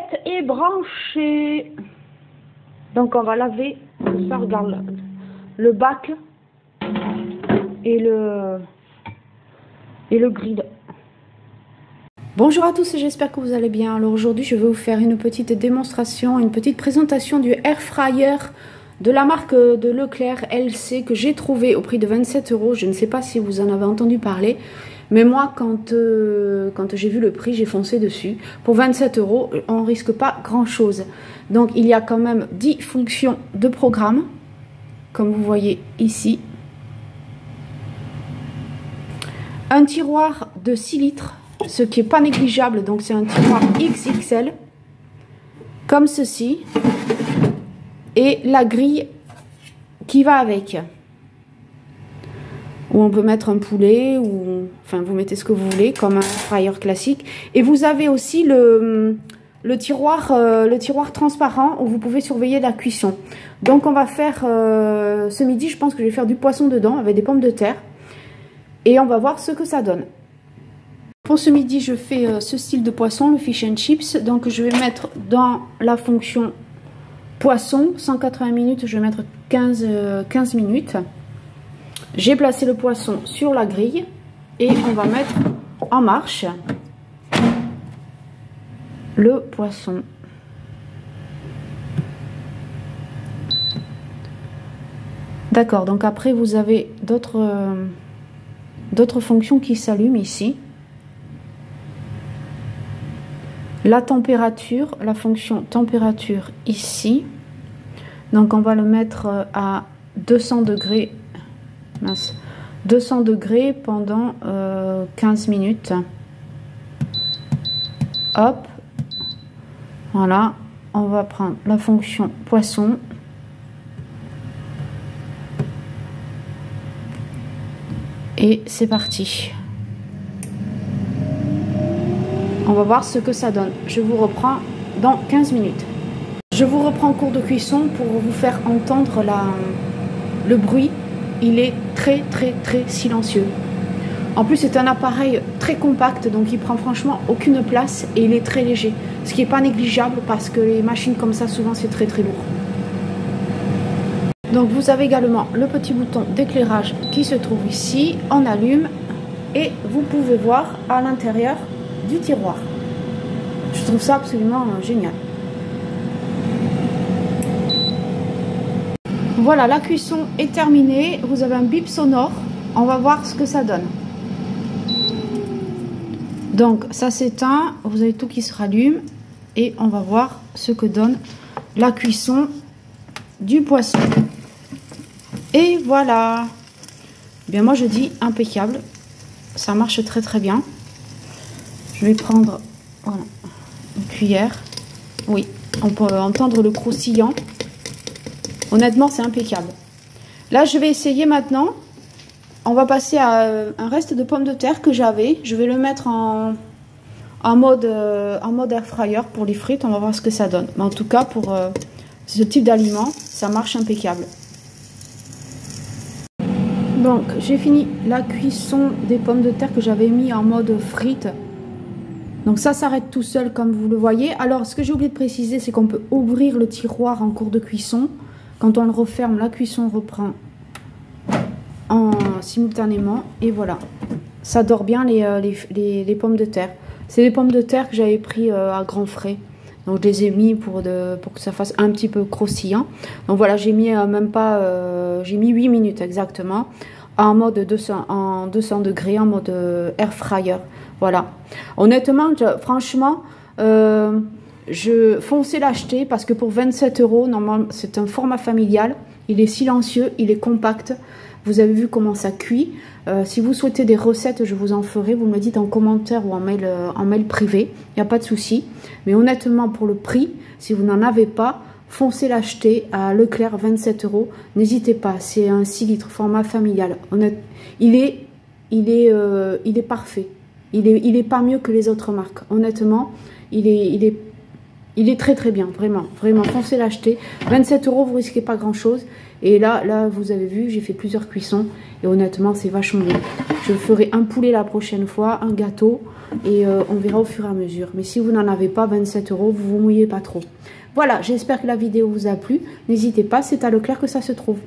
tablette est branchée. Donc on va laver, ça regarde, le bac et le grill. Bonjour à tous et j'espère que vous allez bien. Alors aujourd'hui je vais vous faire une petite démonstration, une petite présentation du air fryer de la marque de Leclerc LC que j'ai trouvé au prix de 27 €. Je ne sais pas si vous en avez entendu parler, mais moi quand j'ai vu le prix j'ai foncé dessus. Pour 27 €, on ne risque pas grand chose. Donc il y a quand même 10 fonctions de programme, comme vous voyez ici. Un tiroir de 6 litres, ce qui n'est pas négligeable, donc c'est un tiroir XXL, comme ceci. Et la grille qui va avec, où on peut mettre un poulet, ou enfin vous mettez ce que vous voulez, comme un fryer classique. Et vous avez aussi le tiroir transparent, où vous pouvez surveiller la cuisson. Donc on va faire, ce midi je pense que je vais faire du poisson dedans, avec des pommes de terre. Et on va voir ce que ça donne. Pour ce midi, je fais ce style de poisson, le fish and chips. Donc je vais mettre dans la fonction poisson, 180 minutes, je vais mettre 15 minutes. J'ai placé le poisson sur la grille et on va mettre en marche le poisson. D'accord, donc après vous avez d'autres fonctions qui s'allument ici. La température, la fonction température ici. Donc on va le mettre à 200 degrés. 200 degrés pendant 15 minutes. Hop. Voilà. On va prendre la fonction poisson. Et c'est parti. On va voir ce que ça donne. Je vous reprends dans 15 minutes. Je vous reprends en cours de cuisson pour vous faire entendre le bruit. Il est très silencieux. En plus c'est un appareil très compact, donc il prend franchement aucune place et il est très léger. Ce qui n'est pas négligeable parce que les machines comme ça souvent c'est très lourd. Donc vous avez également le petit bouton d'éclairage qui se trouve ici. On allume et vous pouvez voir à l'intérieur du tiroir. Je trouve ça absolument génial. Voilà, la cuisson est terminée. Vous avez un bip sonore. On va voir ce que ça donne. Donc ça s'éteint. Vous avez tout qui se rallume. Et on va voir ce que donne la cuisson du poisson. Et voilà. Bien moi je dis impeccable. Ça marche très bien. Je vais prendre voilà, une cuillère. Oui, on peut entendre le croustillant. Honnêtement, c'est impeccable. Là, je vais essayer maintenant. On va passer à un reste de pommes de terre que j'avais. Je vais le mettre en mode air fryer pour les frites. On va voir ce que ça donne. Mais en tout cas, pour ce type d'aliment, ça marche impeccable. Donc, j'ai fini la cuisson des pommes de terre que j'avais mis en mode frites. Donc ça s'arrête tout seul comme vous le voyez. Alors ce que j'ai oublié de préciser, c'est qu'on peut ouvrir le tiroir en cours de cuisson. Quand on le referme, la cuisson reprend simultanément. Et voilà, ça dort bien les pommes de terre. C'est des pommes de terre que j'avais pris à grands frais. Donc je les ai mis pour que ça fasse un petit peu croustillant. Donc voilà, j'ai mis j'ai mis 8 minutes exactement. En mode 200 degrés, en mode air fryer. Voilà. Honnêtement, franchement, je foncez l'acheter parce que pour 27 €, normalement, c'est un format familial. Il est silencieux, il est compact. Vous avez vu comment ça cuit. Si vous souhaitez des recettes, je vous en ferai. Vous me le dites en commentaire ou en mail privé. Il n'y a pas de souci. Mais honnêtement, pour le prix, si vous n'en avez pas, foncez l'acheter à Leclerc, 27 €. N'hésitez pas, c'est un 6 litres format familial. Il est parfait. Il est pas mieux que les autres marques. Honnêtement, il est très bien, vraiment, foncez l'acheter. 27 €, vous risquez pas grand chose. Et là, vous avez vu, j'ai fait plusieurs cuissons et honnêtement, c'est vachement bien. Je ferai un poulet la prochaine fois, un gâteau, et on verra au fur et à mesure. Mais si vous n'en avez pas, 27 €, vous vous mouillez pas trop. Voilà, j'espère que la vidéo vous a plu. N'hésitez pas, c'est à Leclerc que ça se trouve.